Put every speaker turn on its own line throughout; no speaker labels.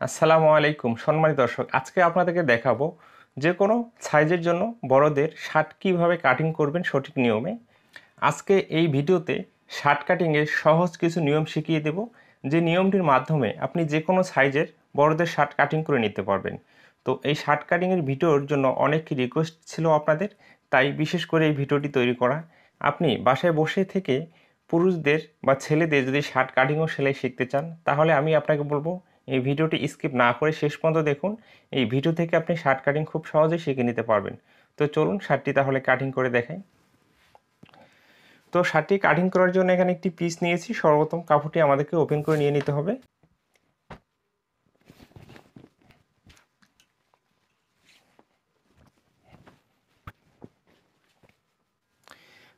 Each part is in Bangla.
আসসালামু আলাইকুম সম্মানিত দর্শক, আজকে আপনাদেরকে দেখাবো যে কোনো সাইজের জন্য বড়দের শার্ট কীভাবে কাটিং করবেন সঠিক নিয়মে। আজকে এই ভিডিওতে শার্ট কাটিংয়ের সহজ কিছু নিয়ম শিখিয়ে দেব, যে নিয়মটির মাধ্যমে আপনি যে কোনো সাইজের বড়দের শার্ট কাটিং করে নিতে পারবেন। তো এই শার্ট কাটিংয়ের ভিডিওর জন্য অনেক রিকোয়েস্ট ছিল আপনাদের, তাই বিশেষ করে এই ভিডিওটি তৈরি করা। আপনি বাসায় বসে থেকে পুরুষদের বা ছেলেদের যদি শার্ট কাটিং ও সেলাই শিখতে চান, তাহলে আমি আপনাকে বলবো এই ভিডিওটি স্কিপ না করে শেষ পর্যন্ত দেখুন। এই ভিডিও থেকে আপনি শার্ট কাটিং খুব সহজেই শিখে নিতে পারবেন। তো চলুন শার্টটি তাহলে কাটিং করে দেখাই। তো শার্টটি কাটিং করার জন্য এখানে একটি পিস নিয়েছি। সর্বপ্রথম কাপড়টি আমাদেরকে ওপেন করে নিয়ে নিতে হবে।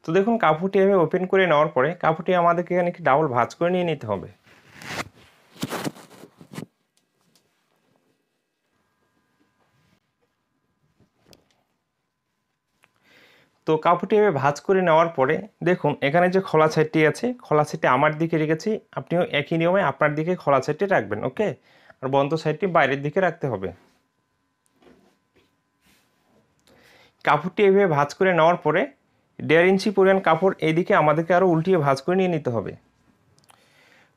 তো দেখুন, কাপড়টি এভাবে ওপেন করে নেওয়ার পরে কাপড়টি আমাদেরকে এখানে একটি ডাবল ভাঁজ করে নিয়ে নিতে হবে। তো কাপড়টি এভাবে ভাঁজ করে নেওয়ার পরে দেখুন, এখানে যে খোলা সাইডটি আছে, খোলা সাইডটি আমার দিকে রেখেছি, আপনিও একই নিয়মে আপনার দিকে খোলা সাইডটি রাখবেন। ওকে, আর বন্ধ সাইডটি বাইরের দিকে রাখতে হবে। কাপড়টি এভাবে ভাঁজ করে নেওয়ার পরে 1.5 ইঞ্চি পরিমাণ কাপড় এইদিকে আমাদেরকে আরও উল্টিয়ে ভাঁজ করে নিয়ে নিতে হবে।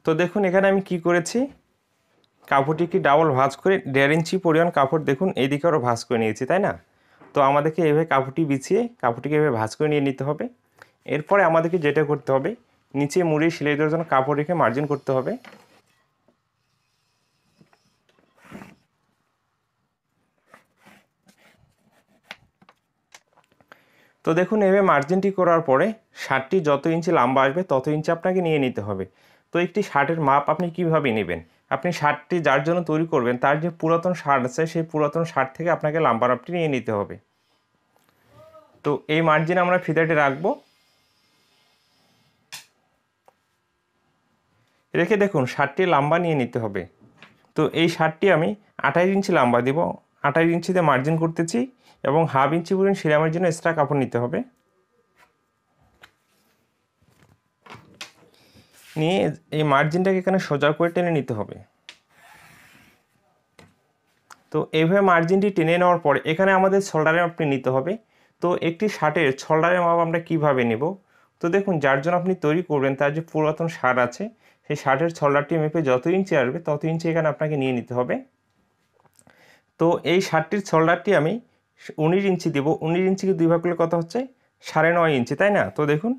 তো দেখুন এখানে আমি কি করেছি, কাপড়টিকে ডাবল ভাঁজ করে 1.5 ইঞ্চি পরিমাণ কাপড় দেখুন এইদিকে আরও ভাঁজ করে নিয়েছি, তাই না? তো আমাদেরকে এভাবে কাপড়টি বিছিয়ে কাপড়টিকে এভাবে ভাঁজ করে নিয়ে নিতে হবে। এরপরে আমাদেরকে যেটা করতে হবে, নিচে মুড়িয়ে সেলাই দেওয়ার জন্য কাপড় রেখে মার্জিন করতে হবে। তো দেখুন এভাবে মার্জিনটি করার পরে শার্টটি যত ইঞ্চি লম্বা আসবে তত ইঞ্চি আপনাকে নিয়ে নিতে হবে। তো একটি শার্টের মাপ আপনি কিভাবে নেবেন, আপনি শার্টটি যার জন্য তৈরি করবেন তার যে পুরাতন শার্ট আছে সেই পুরাতন শার্ট থেকে আপনাকে লম্বা মাপটি নিয়ে নিতে হবে। তো এই মার্জিনে আমরা ফিতাটি রাখবো, রেখে দেখুন শার্টটি লম্বা নিয়ে নিতে হবে। তো এই শার্টটি আমি 28 ইঞ্চি লম্বা দেব, 28 ইঞ্চিতে মার্জিন করতেছি এবং 1/2 ইঞ্চি পরিমাণ সেলাইয়ের জন্য এক্সট্রা কাপড় নিতে হবে। নিয়ে এই মার্জিনটাকে এখানে সোজা করে টেনে নিতে হবে। তো এইভাবে মার্জিনটি টেনে নেওয়ার পরে এখানে আমাদের শোল্ডারের মাপটি নিতে হবে। তো একটি শার্টের শোল্ডারের মাপ আমরা কিভাবে নেব, তো দেখুন যার জন্য আপনি তৈরি করবেন তার যে পুরাতন শার্ট আছে সেই শার্টের শোল্ডারটি মেপে যত ইঞ্চি আসবে তত ইঞ্চি এখানে আপনাকে নিয়ে নিতে হবে। তো এই শার্টটির শোল্ডারটি আমি 19 ইঞ্চি দেবো। 19 ইঞ্চিকে 2 ভাগ করলে কত হচ্ছে, 9.5 ইঞ্চি, তাই না? তো দেখুন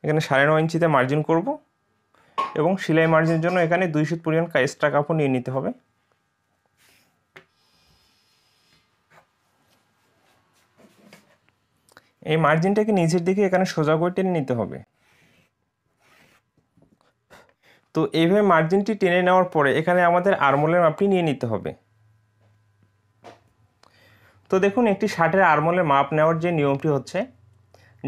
এখানে 9.5 ইঞ্চিতে মার্জিন করব এবং সেলাই মার্জিনের জন্য এখানে 2 সুত পরিমাণ এক্সট্রা কাপড় নিয়ে নিতে হবে। এই মার্জিনটাকে নিচের দিকে এখানে সোজা করে টেনে নিতে হবে। তো এইভাবে মার্জিনটি টেনে নেওয়ার পরে এখানে আমাদের আরমোলের মাপটি নিয়ে নিতে হবে। তো দেখুন একটি শার্টের আরমোলের মাপ নেওয়ার যে নিয়মটি হচ্ছে,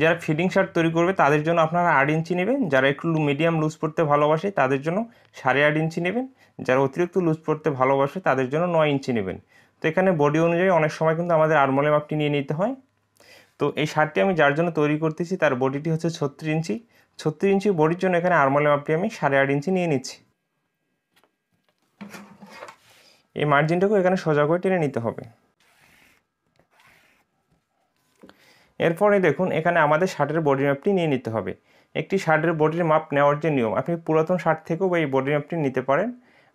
যারা ফিটিং শার্ট তৈরি করবে তাদের জন্য আপনারা 8 ইঞ্চি নেবেন, যারা একটু মিডিয়াম লুজ পড়তে ভালোবাসে তাদের জন্য 8.5 ইঞ্চি নেবেন, যারা অতিরিক্ত লুজ পড়তে ভালোবাসে তাদের জন্য 9 ইঞ্চি নেবেন। তো এখানে বডি অনুযায়ী অনেক সময় কিন্তু আমাদের আরমোলের মাপটি নিয়ে নিতে হয়। তো এই শার্টটি আমি যার জন্য তৈরি করতেছি তার বডিটি হচ্ছে 36 ইঞ্চি। 36 ইঞ্চি বডির জন্য এখানে আরমোলের মাপটি আমি 8.5 ইঞ্চি নিয়ে নিচ্ছি। এই মার্জিনটাকে এখানে সোজা করে টেনে নিতে হবে। এরপরে দেখুন এখানে আমাদের শার্টের বডি মাপটি নিয়ে নিতে হবে। একটি শার্টের বডির মাপ নেওয়ার যে নিয়ম, আপনি পুরাতন শার্ট থেকেও এই বডি মাপটি নিতে পারেন।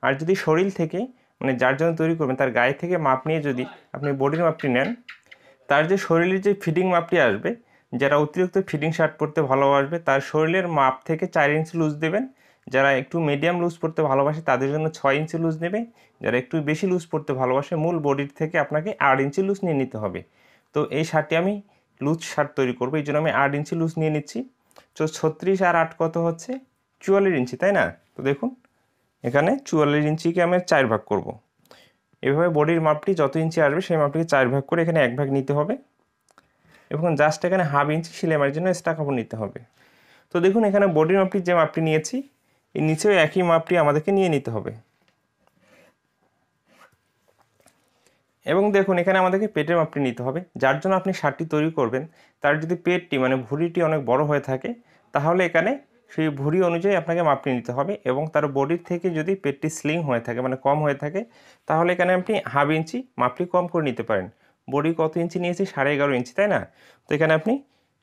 আর যদি শরীর থেকে মানে যার জন্য তৈরি করবেন তার গায়ে থেকে মাপ নিয়ে যদি আপনি বডির মাপটি নেন, তার যে শরীরের যে ফিটিং মাপটি আসবে, যারা অতিরিক্ত ফিটিং শার্ট পরতে ভালোবাসবে তার শরীরের মাপ থেকে 4 ইঞ্চি লুজ দেবেন। যারা একটু মিডিয়াম লুজ পরতে ভালোবাসে তাদের জন্য 6 ইঞ্চি লুজ নেবে। যারা একটু বেশি লুজ পরতে ভালোবাসে মূল বডির থেকে আপনাকে 8 ইঞ্চি লুজ নিয়ে নিতে হবে। তো এই শার্টটি আমি লুজ শার্ট তৈরি করবো, এই জন্য আমি 8 ইঞ্চি লুজ নিয়ে নিচ্ছি। তো 36 আর 8 কত হচ্ছে, 44 ইঞ্চি, তাই না? তো দেখুন এখানে 44 ইঞ্চিকে আমি 4 ভাগ করব। এভাবে বডির মাপটি যত ইঞ্চি আসবে সেই মাপটিকে 4 ভাগ করে এখানে 1 ভাগ নিতে হবে এবং জাস্ট এখানে 1/2 ইঞ্চি সেলাই মারার জন্য এক্সট্রা কাপড় নিতে হবে। তো দেখুন এখানে বডির মাপটি যে মাপটি নিয়েছি এর নিচেও একই মাপটি আমাদেরকে নিয়ে নিতে হবে। এবং দেখুন এখানে আমাদেরকে পেটের মাপটি নিতে হবে। যার জন্য আপনি শার্টটি তৈরি করবেন তার যদি পেটটি মানে ভুঁড়িটি অনেক বড় হয়ে থাকে তাহলে এখানে সেই ভুঁড়ি অনুযায়ী আপনাকে মাপটি নিতে হবে এবং তার বডির থেকে যদি পেটটি স্লিং হয়ে থাকে মানে কম হয়ে থাকে তাহলে এখানে আপনি হাফ ইঞ্চি মাপটি কম করে নিতে পারেন। বডি কত ইঞ্চি নিয়েছি 11.5 ইঞ্চি, তাই না? তো এখানে আপনি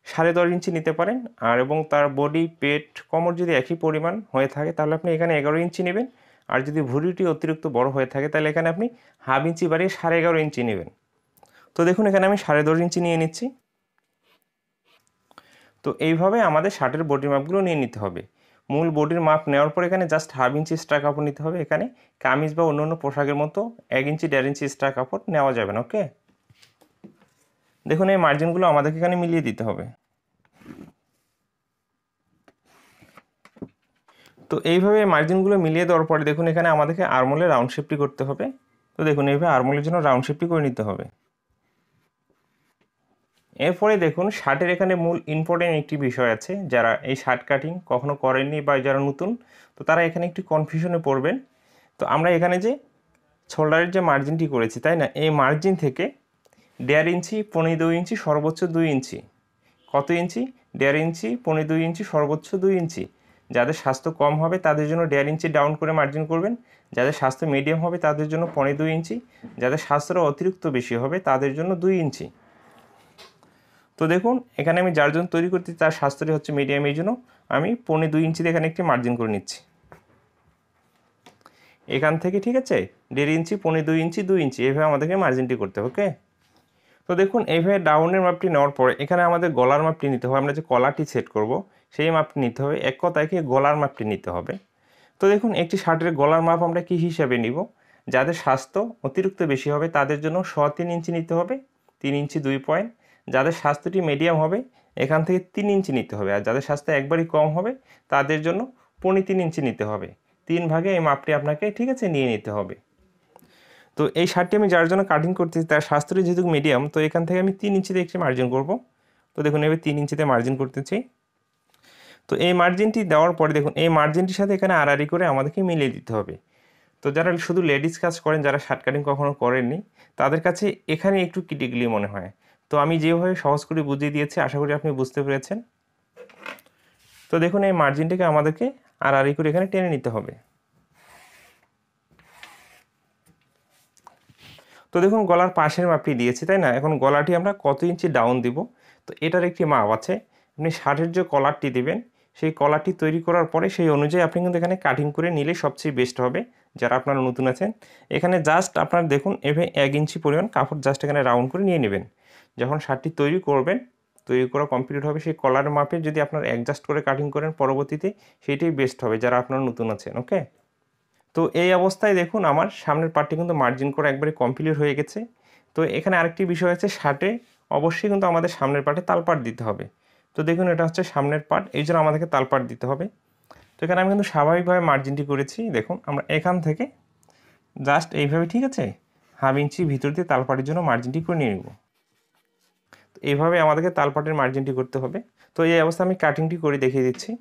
10.5 ইঞ্চি নিতে পারেন। আর এবং তার বডি পেট কোমর যদি একই পরিমাণ হয়ে থাকে তাহলে আপনি এখানে 11 ইঞ্চি নেবেন। আর যদি ভুঁড়িটি অতিরিক্ত বড় হয়ে থাকে তাহলে এখানে আপনি হাফ ইঞ্চি বাড়িয়ে 11.5 ইঞ্চি নেবেন। তো দেখুন এখানে আমি 10.5 ইঞ্চি নিয়ে নিচ্ছি। তো এইভাবে আমাদের শার্টের বডির মাপগুলো নিয়ে নিতে হবে। মূল বডির মাপ নেওয়ার পর এখানে জাস্ট হাফ ইঞ্চি এক্সট্রা কাপড় নিতে হবে। এখানে কামিজ বা অন্য পোশাকের মতো 1 ইঞ্চি 1.5 ইঞ্চি এক্সট্রা কাপড় নেওয়া যাবে না। ওকে, দেখুন এই মার্জিনগুলো আমাদেরকে এখানে মিলিয়ে দিতে হবে। তো এইভাবে মার্জিনগুলো মিলিয়ে দেওয়ার পরে দেখুন এখানে আমাদেরকে আর্মহোলের রাউন্ড শেপটি করতে হবে। তো দেখুন এইভাবে আর্মহোলের জন্য রাউন্ড শেপটি করে নিতে হবে। এরপরে দেখুন শার্টের এখানে মূল ইম্পর্টেন্ট একটি বিষয় আছে, যারা এই শার্ট কাটিং কখনো করেননি বা যারা নতুন তো তারা এখানে একটি কনফিউশনে পড়বেন। তো আমরা এখানে যে শোল্ডারের যে মার্জিনটি করেছি, তাই না, এই মার্জিন থেকে 1.5 ইঞ্চি 2.5 ইঞ্চি সর্বোচ্চ 2 ইঞ্চি, কত ইঞ্চি 1.5 ইঞ্চি 2.5 ইঞ্চি সর্বোচ্চ 2 ইঞ্চি। যাদের স্বাস্থ্য কম হবে তাদের জন্য 1.5 ইঞ্চি ডাউন করে মার্জিন করবেন, যাদের স্বাস্থ্য মিডিয়াম হবে তাদের জন্য 2.5 ইঞ্চি, যাদের স্বাস্থ্যটা অতিরিক্ত বেশি হবে তাদের জন্য 2 ইঞ্চি। তো দেখুন এখানে আমি যার জন্য তৈরি করতে তার স্বাস্থ্যটি হচ্ছে মিডিয়াম, এই জন্য আমি 2.5 ইঞ্চিতে এখানে একটি মার্জিন করে নিচ্ছি এখান থেকে, ঠিক আছে? 1.5 ইঞ্চি 2.5 ইঞ্চি 2 ইঞ্চি এইভাবে আমাদেরকে মার্জিনটি করতে হবে। ওকে, তো দেখুন এইভাবে ডাউনের মাপটি নেওয়ার পরে এখানে আমাদের গলার মাপটি নিতে হবে। আমরা যে কলারটি সেট করব সেই মাপটি নিতে হবে, এক কথায় কি গলার মাপটি নিতে হবে। তো দেখুন একটি শার্টের গলার মাপ আমরা কি হিসাবে নিব, যাদের স্বাস্থ্য অতিরিক্ত বেশি হবে তাদের জন্য 3.25 ইঞ্চি নিতে হবে, 3 ইঞ্চি 2 পয়েন্ট। যাদের স্বাস্থ্যটি মিডিয়াম হবে এখান থেকে 3 ইঞ্চি নিতে হবে, আর যাদের স্বাস্থ্য একবারই কম হবে তাদের জন্য 3.25 ইঞ্চি নিতে হবে। 3 ভাগে এই মাপটি আপনাকে, ঠিক আছে, নিয়ে নিতে হবে। তো এই শার্টটি আমি যার জন্য কাটিং করতেছি তার স্বাস্থ্যটি যেহেতু মিডিয়াম, তো এখান থেকে আমি 3 ইঞ্চিতে একটি মার্জিন করব। তো দেখুন এবার 3 ইঞ্চিতে মার্জিন করতেছি। তো এই মার্জিনটি দেওয়ার পরে দেখুন এই মার্জিনটির সাথে এখানে আড়াআড়ি করে আমাদেরকে মিলিয়ে দিতে হবে। তো যারা শুধু লেডিস কাজ করেন, যারা শার্ট কাটিং কখনো করেননি, তাদের কাছে এখানে একটু ক্রিটিক্যালি মনে হয়। তো আমি যেভাবে সহজ করে বুঝিয়ে দিয়েছি আশা করি আপনি বুঝতে পেরেছেন। তো দেখুন এই মার্জিনটাকে আমাদেরকে আড়াআড়ি করে এখানে টেনে নিতে হবে। তো দেখুন গলার পাশের মাপটি দিয়েছি, তাই না? এখন গলাটি আমরা কত ইঞ্চি ডাউন দিব, তো এটার একটি মাপ আছে। আপনি শার্টের যে কলারটি দিবেন সেই কলারটি তৈরি করার পরে সেই অনুযায়ী আপনি কিন্তু এখানে কাটিং করে নিলে সবচেয়ে বেস্ট হবে, যারা আপনারা নতুন আছেন। এখানে জাস্ট আপনার দেখুন এভাবে 1 ইঞ্চি পরিমাণ কাপড় জাস্ট এখানে রাউন্ড করে নিয়ে নেবেন। যখন শার্টটি তৈরি করবেন, তৈরি করা কমপ্লিট হবে, সেই কলারের মাপে যদি আপনার অ্যাডজাস্ট করে কাটিং করেন পরবর্তীতে সেইটাই বেস্ট হবে, যারা আপনারা নতুন আছেন। ওকে, তো এই অবস্থায় দেখুন আমার সামনের পার্টটি কিন্তু মার্জিন করা একবারে কমপ্লিট হয়ে গেছে। তো এখানে আরেকটি বিষয় আছে, শার্টে অবশ্যই কিন্তু আমাদের সামনের পার্টে তালপাট দিতে হবে। তো দেখুন এটা হচ্ছে সামনের পার্ট, এই জন্য আমাদেরকে তালপাট দিতে হবে। তো এখানে আমি কিন্তু স্বাভাবিকভাবে মার্জিনটি করেছি। দেখুন আমরা এখান থেকে জাস্ট এইভাবে, ঠিক আছে, হাফ ইঞ্চি ভিতর দিয়ে তালপাটের জন্য মার্জিনটি করে নিয়ে নেব। তো এইভাবে আমাদেরকে তালপাটের মার্জিনটি করতে হবে। তো এই অবস্থা আমি কাটিংটি করে দেখিয়ে দিচ্ছি।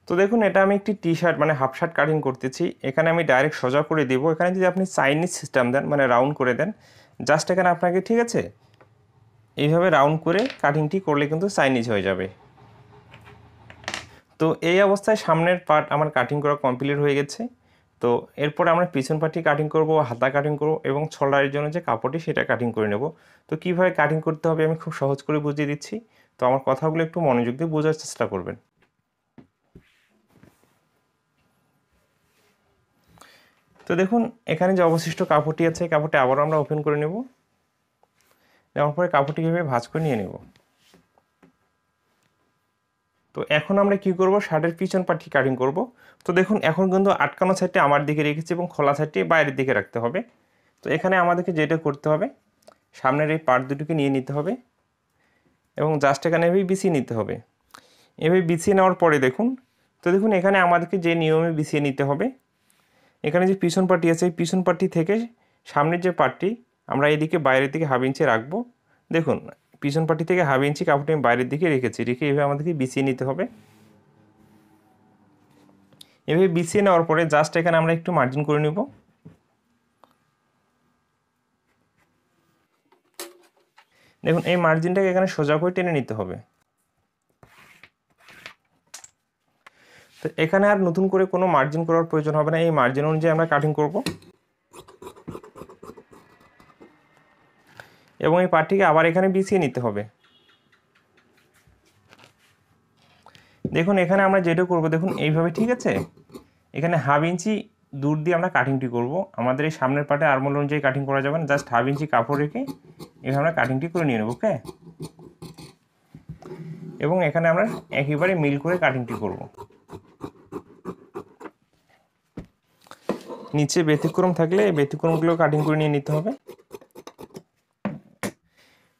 তো দেখুন এটা আমি একটি টি শার্ট মানে হাফ শার্ট কাটিং করতেছি। এখানে আমি ডাইরেক্ট সোজা করে দেবো। এখানে যদি আপনি চাইনিজ সিস্টেম দেন মানে রাউন্ড করে দেন, জাস্ট এখানে আপনাকে, ঠিক আছে, এইভাবে রাউন্ড করে কাটিংটি করলে কিন্তু চাইনিজ হয়ে যাবে। তো এই অবস্থায় সামনের পার্ট আমার কাটিং করা কমপ্লিট হয়ে গেছে। তো এরপরে আমরা পিছন পার্টটি কাটিং করব, হাতা কাটিং করব এবং শোল্ডারের জন্য যে কাপড়টি সেটা কাটিং করে নেব। তো কীভাবে কাটিং করতে হবে আমি খুব সহজ করে বুঝিয়ে দিচ্ছি। তো আমার কথাগুলো একটু মনোযোগ দিয়ে বোঝার চেষ্টা করবেন। তো দেখুন এখানে যে অবশিষ্ট কাপড়টি আছে কাপড়টি আবারও আমরা ওপেন করে নেব, নেওয়ার পরে কাপড়টি এভাবে ভাঁজ করে নিয়ে নেব। তো এখন আমরা কি করব, শার্টের পিছন পার্টটি কাটিং করব। তো দেখুন এখন কিন্তু আটকানো সাইডটি আমার দিকে রেখেছি এবং খোলা সাইডটি বাইরের দিকে রাখতে হবে। তো এখানে আমাদেরকে যেটা করতে হবে, সামনের এই পার্ট দুটোকে নিয়ে নিতে হবে এবং জাস্ট এখানে এভাবে বিছিয়ে নিতে হবে। এভাবে বিছিয়ে নেওয়ার পরে দেখুন, তো দেখুন এখানে আমাদেরকে যে নিয়মে বিছিয়ে নিতে হবে, এখানে যে পিছন পার্টি আছে এই পিছন পার্টি থেকে সামনের যে পার্টটি আমরা এদিকে বাইরের দিকে হাফ ইঞ্চি রাখবো। দেখুন পিছন পাটি থেকে হাফ ইঞ্চি কাপড়টি আমি বাইরের দিকে রেখেছি, রেখে এভাবে আমাদেরকে বিছিয়ে নিতে হবে। এভাবে বিছিয়ে নেওয়ার পরে জাস্ট এখানে আমরা একটু মার্জিন করে নেব। দেখুন এই মার্জিনটাকে এখানে সোজা করে টেনে নিতে হবে। তো এখানে আর নতুন করে কোনো মার্জিন করার প্রয়োজন হবে না, এই মার্জিন অনুযায়ী আমরা কাটিং করব। এবং এই পার্টটিকে আবার এখানে বিছিয়ে নিতে হবে। দেখুন এখানে আমরা যেটা করব, দেখুন এইভাবে, ঠিক আছে, এখানে হাফ ইঞ্চি দূর দিয়ে আমরা কাটিংটি করব। আমাদের এই সামনের পার্টে আর্মহোল অনুযায়ী কাটিং করা যাবে না, জাস্ট হাফ ইঞ্চি কাপড় রেখে এভাবে আমরা কাটিংটি করে নিয়ে নেব। ওকে, এবং এখানে আমরা একেবারে মিল করে কাটিংটি করব। নিচে ব্যতিক্রম থাকলে এই ব্যতিক্রমগুলো কাটিং করে নিয়ে নিতে হবে।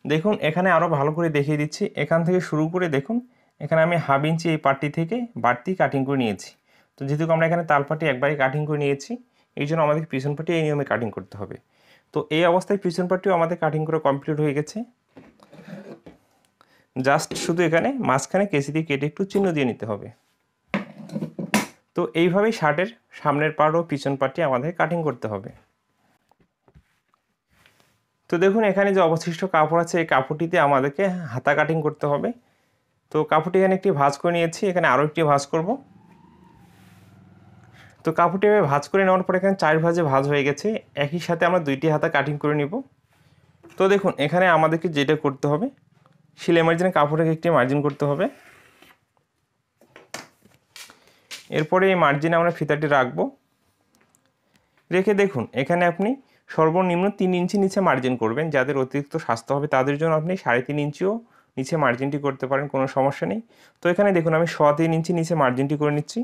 দেখুন এখানে আরও ভালো করে দেখিয়ে দিচ্ছি। এখান থেকে শুরু করে দেখুন এখানে আমি হাফ ইঞ্চি এই পার্টটি থেকে বাড়তি কাটিং করে নিয়েছি। তো যেহেতু আমরা এখানে তালপাটি একবারই কাটিং করে নিয়েছি, এই জন্য আমাদের পিছন পাটি এই নিয়মে কাটিং করতে হবে। তো এই অবস্থায় পিছন পাটিও আমাদের কাটিং করে কমপ্লিট হয়ে গেছে। জাস্ট শুধু এখানে মাঝখানে কেঁচি দিয়ে কেটে একটু চিহ্ন দিয়ে নিতে হবে। তো এইভাবেই শার্টের সামনের পার্ট ও পিছন পার্টটি আমাদের কাটিং করতে হবে। তো দেখুন এখানে যে অবশিষ্ট কাপড় আছে এই কাপড়টিতে আমাদেরকে হাতা কাটিং করতে হবে। তো কাপড়টি এখানে একটি ভাঁজ করে নিয়েছি, এখানে আরও একটি ভাঁজ করব। তো কাপড়টি এভাবে ভাঁজ করে নেওয়ার পর এখানে 4 ভাঁজে ভাঁজ হয়ে গেছে। একই সাথে আমরা 2টি হাতা কাটিং করে নিব। তো দেখুন এখানে আমাদেরকে যেটা করতে হবে, সেলাই মার্জিনে কাপড়টাকে একটি মার্জিন করতে হবে। এরপরে এই মার্জিনে আমরা ফিতাটি রাখবো। রেখে দেখুন এখানে আপনি সর্বনিম্ন 3 ইঞ্চি নিচে মার্জিন করবেন। যাদের অতিরিক্ত স্বাস্থ্য হবে তাদের জন্য আপনি 3.5 ইঞ্চিও নিচে মার্জিনটি করতে পারেন, কোনো সমস্যা নেই। তো এখানে দেখুন আমি 3.25 ইঞ্চি নিচে মার্জিনটি করে নিচ্ছি।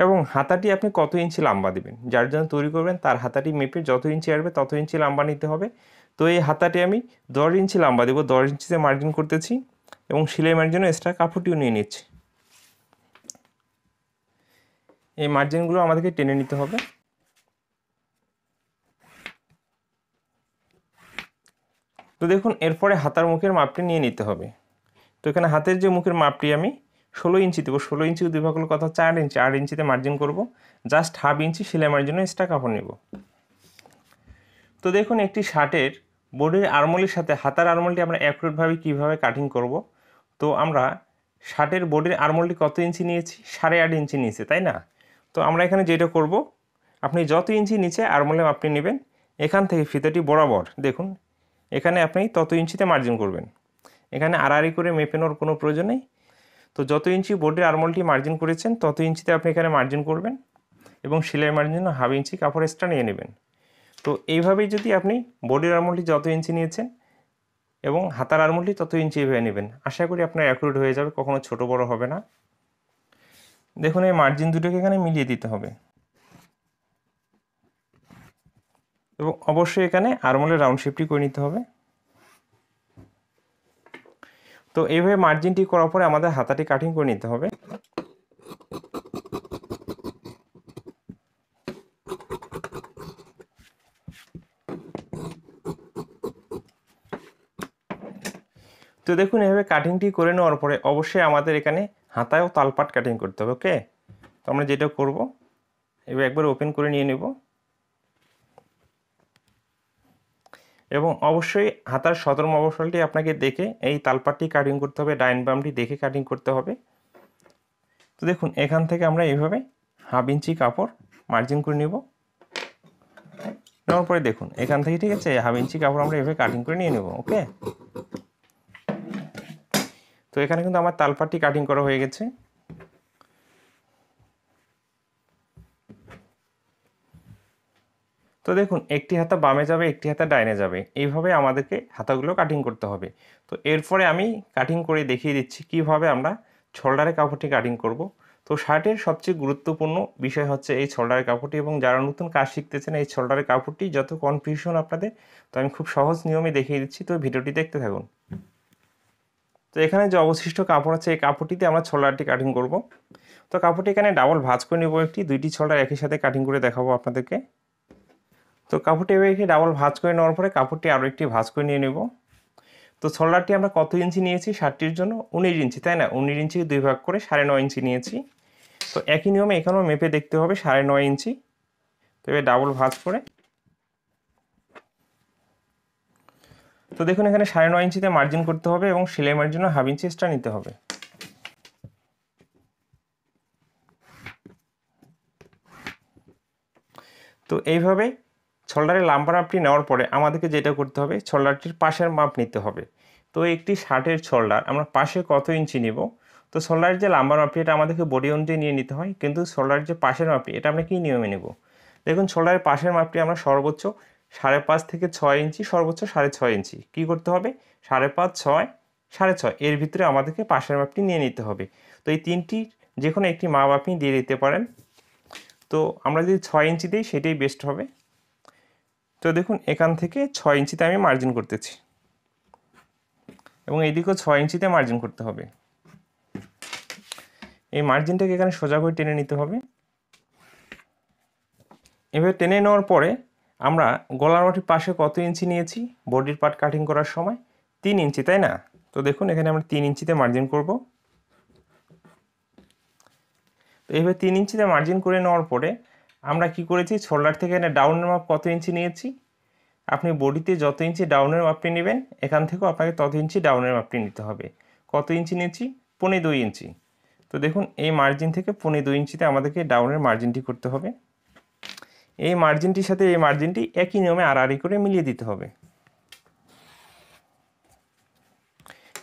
এবং হাতাটি আপনি কত ইঞ্চি লম্বা দেবেন, যার জন্য তৈরি করবেন তার হাতাটি মেপে যত ইঞ্চি আসবে তত ইঞ্চি লম্বা নিতে হবে। তো এই হাতাটি আমি 10 ইঞ্চি লম্বা দেবো, 10 ইঞ্চিতে মার্জিন করতেছি এবং সেলাই মার্জিনের জন্য এক্সট্রা কাপড়টিও নিয়ে নিচ্ছি। এই মার্জিনগুলো আমাদেরকে টেনে নিতে হবে। তো দেখুন এরপরে হাতার মুখের মাপটি নিয়ে নিতে হবে। তো এখানে হাতের যে মুখের মাপটি আমি 16 ইঞ্চি দেবো। 16 ইঞ্চি 2 ভাগ হলো কত, 4 ইঞ্চি। 8 ইঞ্চিতে মার্জিন করব। জাস্ট হাফ ইঞ্চি সেলাই মারার জন্য এক্সট্রা কাপড় নেব। তো দেখুন একটি শার্টের বডির আর্মহোলের সাথে হাতার আর্মহোলটি আমরা অ্যাকুরেটভাবে কীভাবে কাটিং করব। তো আমরা শার্টের বডির আর্মহোলটি কত ইঞ্চি নিয়েছি, 8.5 ইঞ্চি নিয়েছি, তাই না? তো আমরা এখানে যেটা করব, আপনি যত ইঞ্চি নিচে আর্মহোলে আপনি নেবেন, এখান থেকে ফিতাটি বরাবর দেখুন এখানে আপনি তত ইঞ্চিতে মার্জিন করবেন। এখানে আড়াআড়ি করে মেপে নেওয়ার কোনো প্রয়োজন নেই। তো যত ইঞ্চি বডির আর্মহোলটি মার্জিন করেছেন তত ইঞ্চিতে আপনি এখানে মার্জিন করবেন এবং সেলাই মার্জিন জন্য হাফ ইঞ্চি কাপড় এক্সট্রা নিয়ে নেবেন। তো এইভাবেই যদি আপনি বডির আর্মহোলটি যত ইঞ্চি নিয়েছেন এবং হাতার আর্মহোলটি তত ইঞ্চি এভাবে নেবেন, আশা করি আপনার অ্যাকুরেট হয়ে যাবে, কখনো ছোট বড় হবে না। দেখুন এই মার্জিন দুটোকে এখানে মিলিয়ে দিতে হবে এবং অবশ্যই এখানে আর্মহোলের রাউন্ড শেপটি করে নিতে হবে। তো এইভাবে মার্জিনটি করার পরে আমাদের হাতাটি কাটিং করে নিতে হবে। তো দেখুন এভাবে কাটিংটি করে নেওয়ার পরে অবশ্যই আমাদের এখানে হাতায়ও তালপাট কাটিং করতে হবে। ওকে, তো আমরা যেটা করব, এবার একবার ওপেন করে নিয়ে নেব এবং অবশ্যই হাতার সদর মফস্বলটি আপনাকে দেখে এই তালপাটটি কাটিং করতে হবে, ডাইন বামটি দেখে কাটিং করতে হবে। তো দেখুন এখান থেকে আমরা এইভাবে হাফ ইঞ্চি কাপড় মার্জিন করে নেব। নেওয়ার পরে দেখুন এখান থেকে, ঠিক আছে, হাফ ইঞ্চি কাপড় আমরা এভাবে কাটিং করে নিয়ে নেব। ওকে, তো এখানে কিন্তু আমার তালপাটটি কাটিং করা হয়ে গেছে। তো দেখুন একটি হাতা বামে যাবে, একটি হাতা ডাইনে যাবে, এইভাবে আমাদেরকে হাতাগুলো কাটিং করতে হবে। তো এরপরে আমি কাটিং করে দেখিয়ে দিচ্ছি কিভাবে আমরা শোল্ডারের কাপড়টি কাটিং করব। তো শার্টের সবচেয়ে গুরুত্বপূর্ণ বিষয় হচ্ছে এই শোল্ডারের কাপড়টি, এবং যারা নতুন কাজ শিখতেছেন এই শোল্ডারের কাপড়টি যত কনফিউশন আপনাদের, তো আমি খুব সহজ নিয়মে দেখিয়ে দিচ্ছি, তো ভিডিওটি দেখতে থাকুন। তো এখানে যে অবশিষ্ট কাপড় আছে এই কাপড়টিতে আমরা শোল্ডারটি কাটিং করব। তো কাপড়টি এখানে ডাবল ভাঁজ করে নেব, দুইটি শোল্ডার একই সাথে কাটিং করে দেখাবো আপনাদেরকে। তো কাপড়টি এভাবে ডাবল ভাঁজ করে নেওয়ার পরে কাপড়টি আরও একটি ভাঁজ করে নিয়ে নেব। তো শোল্ডারটি আমরা কত ইঞ্চি নিয়েছি শার্টটির জন্য? 19 ইঞ্চি, তাই না? 19 ইঞ্চিকে 2 ভাগ করে 9.5 ইঞ্চি নিয়েছি। তো একই নিয়মে এখানেও মেপে দেখতে হবে 9.5 ইঞ্চি। তো এবার ডাবল ভাঁজ করে, তো দেখুন এখানে 9.5 ইঞ্চিতে মার্জিন করতে হবে এবং সেলাই মার্জিন জন্য 1/2 ইঞ্চি এক্সট্রা নিতে হবে। তো এইভাবে শোল্ডারের লাম্বার মাপটি নেওয়ার পরে আমাদেরকে যেটা করতে হবে, শোল্ডারটির পাশের মাপ নিতে হবে। তো একটি শার্টের শোল্ডার আমরা পাশে কত ইঞ্চি নিব? তো শোল্ডারের যে লাম্বার মাপটি এটা আমাদেরকে বডি অনুযায়ী নিয়ে নিতে হয়, কিন্তু শোল্ডারের যে পাশের মাপটি এটা আমরা কী নিয়মে নেব? দেখুন শোল্ডারের পাশের মাপটি আমরা সর্বোচ্চ 5.5 থেকে 6 ইঞ্চি, সর্বোচ্চ 6.5 ইঞ্চি। কী করতে হবে? 5.5, 6, 6.5 এর ভিতরে আমাদেরকে পাশের মাপটি নিয়ে নিতে হবে। তো এই তিনটির যে কোনো একটি মাপ আপনি দিয়ে দিতে পারেন। তো আমরা যদি 6 ইঞ্চি দিই সেটাই বেস্ট হবে। তো দেখুন এখান থেকে 6 ইঞ্চিতে আমি মার্জিন করতেছি এবং এইদিকেও 6 ইঞ্চিতে মার্জিন করতে হবে। এই মার্জিনটাকে এখানে সোজা করে টেনে নিতে হবে। এভাবে টেনে নেওয়ার পরে আমরা গলার মাটির পাশে কত ইঞ্চি নিয়েছি বডির পার্ট কাটিং করার সময়? 3 ইঞ্চি, তাই না? তো দেখুন এখানে আমরা 3 ইঞ্চিতে মার্জিন করব। তো এইভাবে 3 ইঞ্চিতে মার্জিন করে নেওয়ার পরে আমরা কি করেছি, শোল্ডার থেকে এখানে ডাউনের মাপ কত ইঞ্চি নিয়েছি? আপনি বডিতে যত ইঞ্চি ডাউনের মাপটি নেবেন এখান থেকেও আপনাকে তত ইঞ্চি ডাউনের মাপটি নিতে হবে। কত ইঞ্চি নিয়েছি? 2.25 ইঞ্চি। তো দেখুন এই মার্জিন থেকে 2.25 ইঞ্চিতে আমাদেরকে ডাউনের মার্জিনটি করতে হবে। এই মার্জিনটির সাথে এই মার্জিনটি একই নিয়মে আড়াআড়ি করে মিলিয়ে দিতে হবে।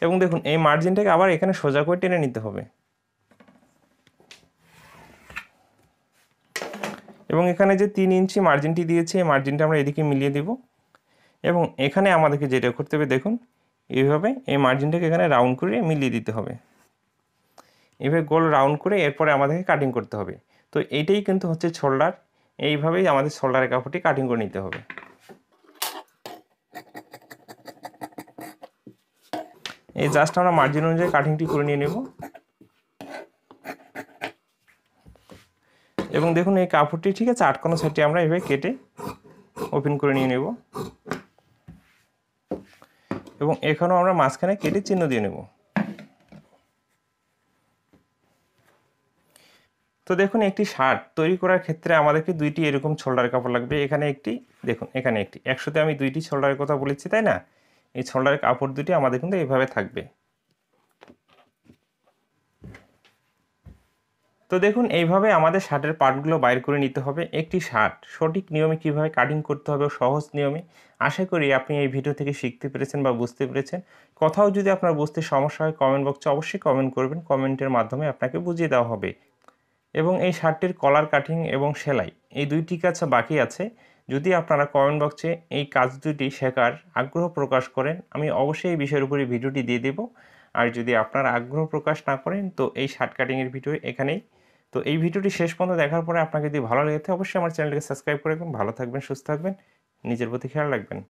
এবং দেখুন এই মার্জিনটাকে আবার এখানে সোজা করে টেনে নিতে হবে। এবং এখানে যে 3 ইঞ্চি মার্জিনটি দিয়েছি এই মার্জিনটা আমরা এদিকে মিলিয়ে দেব। এবং এখানে আমাদেরকে যেটা করতে হবে, দেখুন এইভাবে এই মার্জিনটাকে এখানে রাউন্ড করে মিলিয়ে দিতে হবে। এভাবে গোল রাউন্ড করে এরপরে আমাদেরকে কাটিং করতে হবে। তো এইটাই কিন্তু হচ্ছে শোল্ডার। এইভাবেই আমাদের শোল্ডারের কাপড়টি কাটিং করে নিতে হবে। এই জাস্ট আমরা মার্জিন অনুযায়ী কাটিংটি করে নিয়ে নেব। এবং দেখুন এই কাপড়টি ঠিক আছে, আটকানো সাইডটি আমরা এভাবে কেটে ওপেন করে নিয়ে নেব এবং এখানেও আমরা মাঝখানে কেটে চিহ্ন দিয়ে নেব। তো দেখুন একটি শার্ট তৈরি করার ক্ষেত্রে আমাদেরকে দুইটি এরকম শোল্ডার কাপড় লাগবে। এখানে একটি, দেখুন এখানে একটি, একসাথে আমি দুইটি শোল্ডারের কথা বলেছি, তাই না? এই শোল্ডারের কাপড় দুটি আমাদের কিন্তু এইভাবে থাকবে। তো দেখুন এইভাবে আমাদের শার্টের পার্টগুলো বাইর করে নিতে হবে। একটি শার্ট সঠিক নিয়মে কিভাবে কাটিং করতে হবে, সহজ নিয়মে, আশা করি আপনি এই ভিডিও থেকে শিখতে পেরেছেন বা বুঝতে পেরেছেন। কোথাও যদি আপনার বুঝতে সমস্যা হয় কমেন্ট বক্সে অবশ্যই কমেন্ট করবেন, কমেন্টের মাধ্যমে আপনাকে বুঝিয়ে দেওয়া হবে। এবং এই শার্টটির কলার কাটিং এবং সেলাই এই দুইটি কাজ বাকি আছে। যদি আপনারা কমেন্ট বক্সে এই কাজ দুটি শেখার আগ্রহ প্রকাশ করেন আমি অবশ্যই এই বিষয়ের উপরে ভিডিওটি দিয়ে দেব। আর যদি আপনারা আগ্রহ প্রকাশ না করেন তো এই শার্ট কাটিংয়ের ভিডিও এখানেই। তো এই ভিডিওটি শেষ পর্যন্ত দেখার পরে আপনাকে যদি ভালো লেগে থাকে অবশ্যই আমার চ্যানেলটিকে সাবস্ক্রাইব করে রাখবেন। ভালো থাকবেন, সুস্থ থাকবেন, নিজের প্রতি খেয়াল রাখবেন।